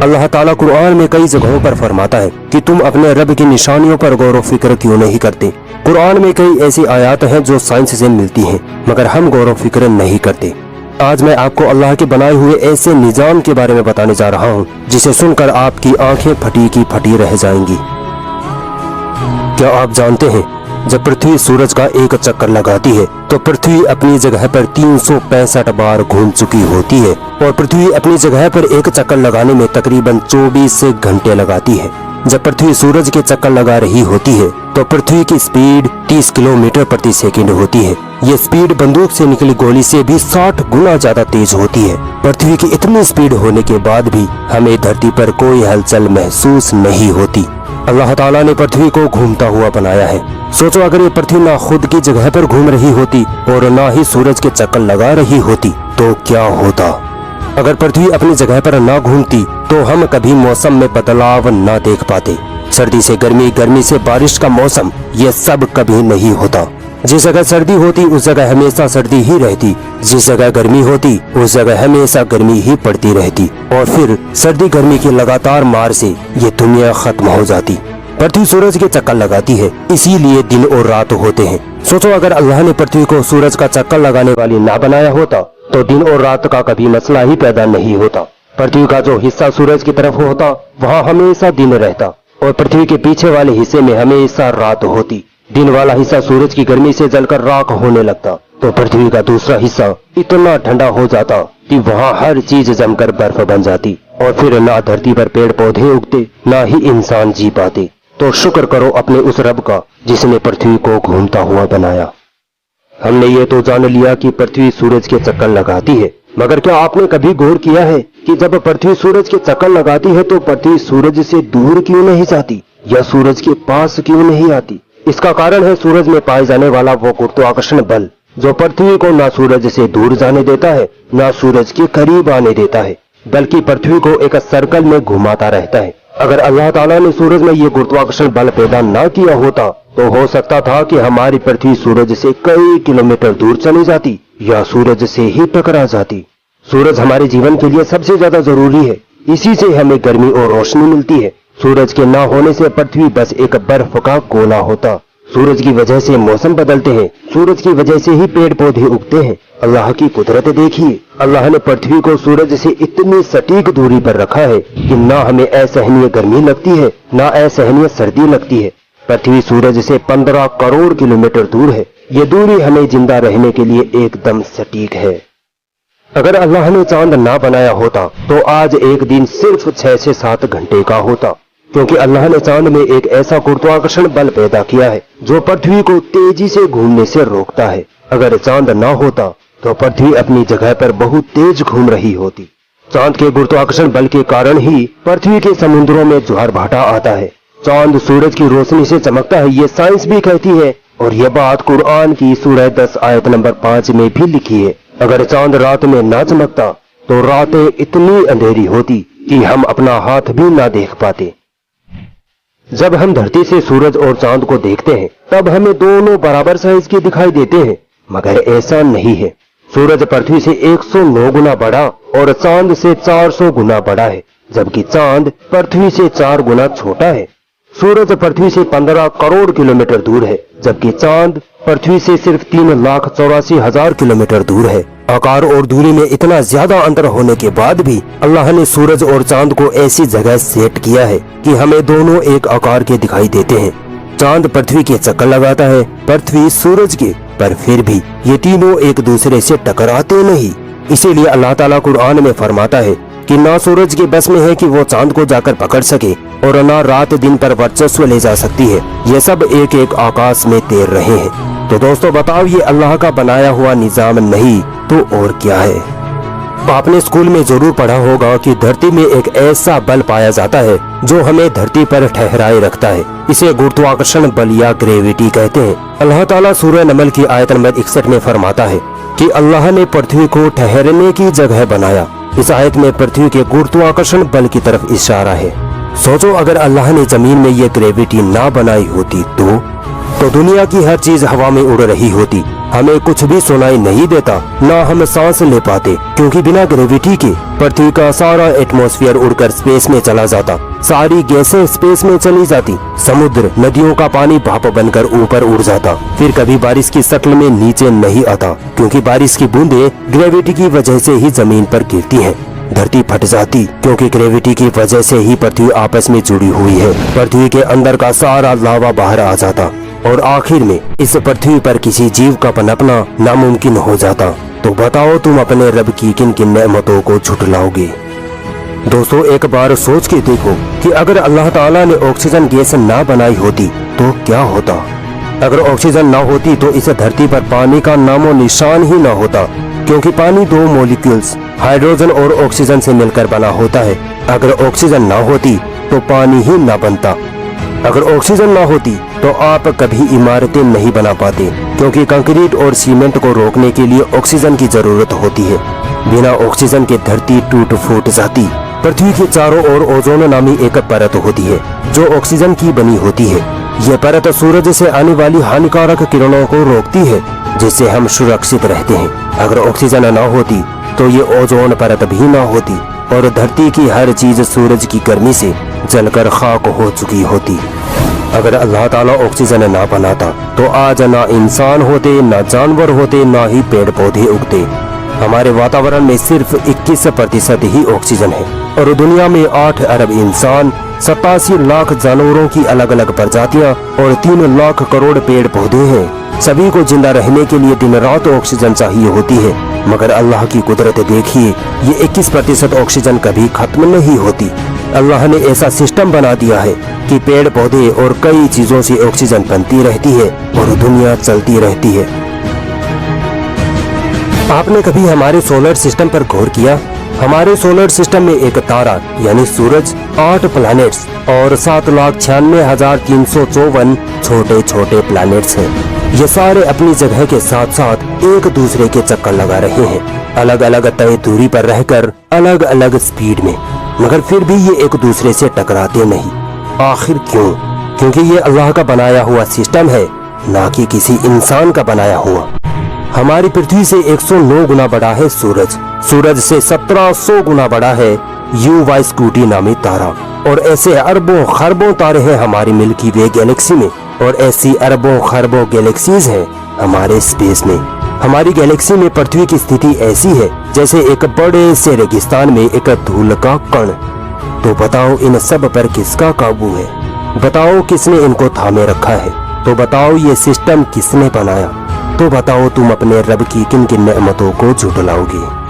अल्लाह ताला कुरान में कई जगहों पर फरमाता है कि तुम अपने रब की निशानियों पर गौर व फिक्र क्यों नहीं करते। कुरान में कई ऐसी आयत हैं जो साइंस से मिलती हैं, मगर हम गौर व फिक्र नहीं करते। आज मैं आपको अल्लाह के बनाए हुए ऐसे निजाम के बारे में बताने जा रहा हूँ जिसे सुनकर आपकी आंखें फटी की फटी रह जाएंगी। क्या आप जानते हैं, जब पृथ्वी सूरज का एक चक्कर लगाती है तो पृथ्वी अपनी जगह पर 365 बार घूम चुकी होती है और पृथ्वी अपनी जगह पर एक चक्कर लगाने में तकरीबन 24 घंटे लगाती है। जब पृथ्वी सूरज के चक्कर लगा रही होती है तो पृथ्वी की स्पीड 30 किलोमीटर प्रति सेकंड होती है। ये स्पीड बंदूक से निकली गोली से भी 60 गुना ज्यादा तेज होती है। पृथ्वी की इतनी स्पीड होने के बाद भी हमें धरती पर कोई हलचल महसूस नहीं होती। अल्लाह ताला ने पृथ्वी को घूमता हुआ बनाया है। सोचो, अगर ये पृथ्वी ना खुद की जगह पर घूम रही होती और ना ही सूरज के चक्कर लगा रही होती तो क्या होता। अगर पृथ्वी अपनी जगह पर ना घूमती तो हम कभी मौसम में बदलाव ना देख पाते। सर्दी से गर्मी, गर्मी से बारिश का मौसम, ये सब कभी नहीं होता। जिस जगह सर्दी होती उस जगह हमेशा सर्दी ही रहती, जिस जगह गर्मी होती उस जगह हमेशा गर्मी ही पड़ती रहती और फिर सर्दी गर्मी की लगातार मार से ये दुनिया खत्म हो जाती। पृथ्वी सूरज के चक्कर लगाती है, इसीलिए दिन और रात होते हैं। सोचो, अगर अल्लाह ने पृथ्वी को सूरज का चक्कर लगाने वाली ना बनाया होता तो दिन और रात का कभी मसला ही पैदा नहीं होता। पृथ्वी का जो हिस्सा सूरज की तरफ होता वहाँ हमेशा दिन रहता और पृथ्वी के पीछे वाले हिस्से में हमेशा रात होती। दिन वाला हिस्सा सूरज की गर्मी से जलकर राख होने लगता तो पृथ्वी का दूसरा हिस्सा इतना ठंडा हो जाता कि वहाँ हर चीज जमकर बर्फ बन जाती और फिर ना धरती पर पेड़ पौधे उगते ना ही इंसान जी पाते। तो शुक्र करो अपने उस रब का जिसने पृथ्वी को घूमता हुआ बनाया। हमने ये तो जान लिया कि पृथ्वी सूरज के चक्कर लगाती है, मगर क्या आपने कभी गौर किया है कि जब पृथ्वी सूरज के चक्कर लगाती है तो पृथ्वी सूरज से दूर क्यों नहीं जाती या सूरज के पास क्यों नहीं आती। इसका कारण है सूरज में पाए जाने वाला वो गुरुत्वाकर्षण बल जो पृथ्वी को ना सूरज से दूर जाने देता है ना सूरज के करीब आने देता है, बल्कि पृथ्वी को एक सर्कल में घुमाता रहता है। अगर अल्लाह ताला ने सूरज में ये गुरुत्वाकर्षण बल पैदा ना किया होता तो हो सकता था कि हमारी पृथ्वी सूरज से कई किलोमीटर दूर चली जाती या सूरज से ही टकरा जाती। सूरज हमारे जीवन के लिए सबसे ज्यादा जरूरी है, इसी से हमें गर्मी और रोशनी मिलती है। सूरज के ना होने से पृथ्वी बस एक बर्फ का गोला होता। सूरज की वजह से मौसम बदलते हैं, सूरज की वजह से ही पेड़ पौधे उगते हैं। अल्लाह की कुदरत देखिए, अल्लाह ने पृथ्वी को सूरज से इतनी सटीक दूरी पर रखा है कि ना हमें असहनीय गर्मी लगती है ना असहनीय सर्दी लगती है। पृथ्वी सूरज से 15 करोड़ किलोमीटर दूर है। ये दूरी हमें जिंदा रहने के लिए एकदम सटीक है। अगर अल्लाह ने चांद ना बनाया होता तो आज एक दिन सिर्फ 6 से 7 घंटे का होता, क्योंकि अल्लाह ने चांद में एक ऐसा गुरुत्वाकर्षण बल पैदा किया है जो पृथ्वी को तेजी से घूमने से रोकता है। अगर चांद ना होता तो पृथ्वी अपनी जगह पर बहुत तेज घूम रही होती। चांद के गुरुत्वाकर्षण बल के कारण ही पृथ्वी के समुद्रों में ज्वार भाटा आता है। चांद सूरज की रोशनी से चमकता है, ये साइंस भी कहती है और यह बात कुरान की सूरह 10 आयत नंबर 5 में भी लिखी है। अगर चांद रात में ना चमकता तो रातें इतनी अंधेरी होती कि हम अपना हाथ भी ना देख पाते। जब हम धरती से सूरज और चांद को देखते हैं तब हमें दोनों बराबर साइज के दिखाई देते हैं, मगर ऐसा नहीं है। सूरज पृथ्वी से 109 गुना बड़ा और चांद से 400 गुना बड़ा है, जबकि चांद पृथ्वी से 4 गुना छोटा है। सूरज पृथ्वी से 15 करोड़ किलोमीटर दूर है, जबकि चांद पृथ्वी से सिर्फ 3,84,000 किलोमीटर दूर है। आकार और दूरी में इतना ज्यादा अंतर होने के बाद भी अल्लाह ने सूरज और चांद को ऐसी जगह सेट किया है कि हमें दोनों एक आकार के दिखाई देते हैं। चांद पृथ्वी के चक्कर लगाता है, पृथ्वी सूरज के, पर फिर भी ये तीनों एक दूसरे से टकराते नहीं। इसीलिए अल्लाह ताला कुरान में फरमाता है कि ना सूरज के बस में है कि वो चांद को जाकर पकड़ सके और ना रात दिन पर वर्चस्व ले जा सकती है। ये सब एक एक आकाश में तैर रहे हैं। तो दोस्तों बताओ, ये अल्लाह का बनाया हुआ निजाम नहीं तो और क्या है। आपने स्कूल में जरूर पढ़ा होगा कि धरती में एक ऐसा बल पाया जाता है जो हमें धरती पर ठहराए रखता है। इसे गुरुत्वाकर्षण बल या ग्रेविटी कहते हैं। अल्लाह ताला सूरह नमल की आयत नंबर 61 में फरमाता है कि अल्लाह ने पृथ्वी को ठहरने की जगह बनाया। इस आयत में पृथ्वी के गुरुत्वाकर्षण बल की तरफ इशारा है। सोचो, अगर अल्लाह ने जमीन में ये ग्रेविटी ना बनाई होती तो दुनिया की हर चीज हवा में उड़ रही होती हमें कुछ भी सुनाई नहीं देता, ना हम सांस ले पाते, क्योंकि बिना ग्रेविटी के पृथ्वी का सारा एटमॉस्फेयर उड़कर स्पेस में चला जाता। सारी गैसें स्पेस में चली जाती। समुद्र, नदियों का पानी भाप बनकर ऊपर उड़ जाता। फिर कभी बारिश की शक्ल में नीचे नहीं आता, क्योंकि बारिश की बूंदें ग्रेविटी की वजह से ही जमीन पर गिरती हैं। धरती फट जाती, क्योंकि ग्रेविटी की वजह से ही पृथ्वी आपस में जुड़ी हुई है। पृथ्वी के अंदर का सारा लावा बाहर आ जाता और आखिर में इस पृथ्वी पर किसी जीव का पनपना नामुमकिन हो जाता। तो बताओ तुम अपने रब की किन किन नेमतों को झुठलाओगे। दोस्तों, एक बार सोच के देखो कि अगर अल्लाह ताला ने ऑक्सीजन गैस ना बनाई होती तो क्या होता। अगर ऑक्सीजन ना होती तो इस धरती पर पानी का नामो निशान ही ना होता, क्योंकि पानी दो मॉलिक्यूल्स हाइड्रोजन और ऑक्सीजन से मिलकर बना होता है। अगर ऑक्सीजन ना होती तो पानी ही ना बनता। अगर ऑक्सीजन ना होती तो आप कभी इमारतें नहीं बना पाते, क्योंकि कंक्रीट और सीमेंट को रोकने के लिए ऑक्सीजन की जरूरत होती है। बिना ऑक्सीजन के धरती टूट फूट जाती। पृथ्वी के चारों ओर ओजोन नामी एक परत होती है जो ऑक्सीजन की बनी होती है। यह परत सूरज से आने वाली हानिकारक किरणों को रोकती है, जिससे हम सुरक्षित रहते हैं। अगर ऑक्सीजन न होती तो ये ओजोन परत भी न होती और धरती की हर चीज सूरज की गर्मी से जलकर खाक हो चुकी होती। अगर अल्लाह ताला ऑक्सीजन ना बनाता तो आज ना इंसान होते, ना जानवर होते, ना ही पेड़ पौधे उगते। हमारे वातावरण में सिर्फ 21% ही ऑक्सीजन है और दुनिया में 8 अरब इंसान, 87 लाख जानवरों की अलग अलग प्रजातियां और 3 लाख करोड़ पेड़ पौधे हैं। सभी को जिंदा रहने के लिए दिन रात ऑक्सीजन चाहिए होती है, मगर अल्लाह की कुदरत देखिए, ये 21% ऑक्सीजन कभी खत्म नहीं होती। अल्लाह ने ऐसा सिस्टम बना दिया है कि पेड़ पौधे और कई चीजों से ऑक्सीजन बनती रहती है और दुनिया चलती रहती है। आपने कभी हमारे सोलर सिस्टम पर गौर किया? हमारे सोलर सिस्टम में एक तारा यानी सूरज, 8 प्लैनेट्स और 7,96,354 छोटे छोटे प्लैनेट्स हैं। ये सारे अपनी जगह के साथ साथ एक दूसरे के चक्कर लगा रहे हैं, अलग अलग तय दूरी पर रहकर, अलग अलग स्पीड में, मगर फिर भी ये एक दूसरे से टकराते नहीं। आखिर क्यों? क्योंकि ये अल्लाह का बनाया हुआ सिस्टम है, ना कि किसी इंसान का बनाया हुआ। हमारी पृथ्वी से 109 गुना बड़ा है सूरज। सूरज से 1700 गुना बड़ा है U-Scuti नामी तारा। और ऐसे अरबों खरबों तारे हैं हमारी मिल्की वे गैलेक्सी में, और ऐसी अरबों खरबों गैलेक्सीज हैं हमारे स्पेस में। हमारी गैलेक्सी में पृथ्वी की स्थिति ऐसी है जैसे एक बड़े से रेगिस्तान में एक धूल का कण। तो बताओ इन सब पर किसका काबू है? बताओ किसने इनको थामे रखा है? तो बताओ ये सिस्टम किसने बनाया? तो बताओ तुम अपने रब की किन किन नेमतों को झुठलाओगे।